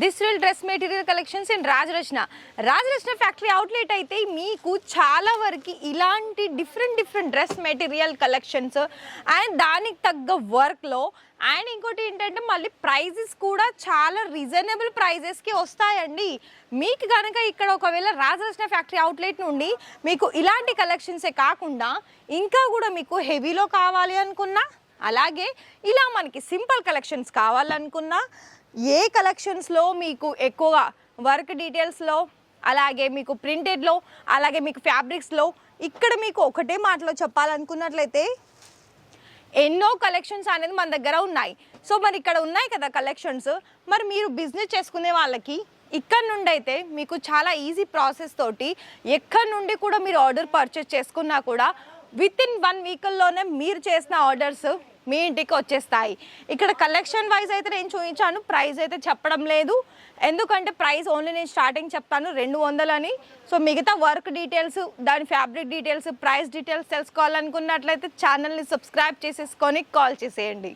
This will dress material collections in రాజరచన factory outlet అయితే మీకు చాలా వరకు ఇలాంటి different dress material collections and దానికి తగ్గ వర్క్లో అండ్ ఇంకోటి ఏంటంటే మళ్ళీ ప్రైజెస్ కూడా చాలా రీజనబుల్ ప్రైజెస్కి వస్తాయండి. మీకు కనుక ఇక్కడ ఒకవేళ రాజరచన ఫ్యాక్టరీ అవుట్లెట్ నుండి మీకు ఇలాంటి కలెక్షన్సే కాకుండా ఇంకా కూడా మీకు హెవీలో కావాలి అనుకున్నా, అలాగే ఇలా మనకి సింపుల్ కలెక్షన్స్ కావాలనుకున్నా, ఏ కలెక్షన్స్లో మీకు ఎక్కువగా వర్క్ డీటెయిల్స్లో, అలాగే మీకు ప్రింటెడ్లో, అలాగే మీకు ఫ్యాబ్రిక్స్లో, ఇక్కడ మీకు ఒకటే మాటలో చెప్పాలనుకున్నట్లయితే ఎన్నో కలెక్షన్స్ అనేది మన దగ్గర ఉన్నాయి. సో మరి ఇక్కడ ఉన్నాయి కదా కలెక్షన్స్, మరి మీరు బిజినెస్ చేసుకునే వాళ్ళకి ఇక్కడ నుండి అయితే మీకు చాలా ఈజీ ప్రాసెస్ తోటి ఎక్కడి నుండి కూడా మీరు ఆర్డర్ పర్చేస్ చేసుకున్నా కూడా విత్ ఇన్ 1 వీక్లోనే మీరు చేసిన ఆర్డర్స్ మీ ఇంటికి వచ్చేస్తాయి. ఇక్కడ కలెక్షన్ వైజ్ అయితే నేను చూపించాను, ప్రైస్ అయితే చెప్పడం లేదు. ఎందుకంటే ప్రైస్ ఓన్లీ నేను స్టార్టింగ్ చెప్తాను 200 అని. సో మిగతా వర్క్ డీటెయిల్స్, దాని ఫ్యాబ్రిక్ డీటెయిల్స్, ప్రైస్ డీటెయిల్స్ తెలుసుకోవాలనుకున్నట్లయితే ఛానల్ని సబ్స్క్రైబ్ చేసేసుకొని కాల్ చేసేయండి.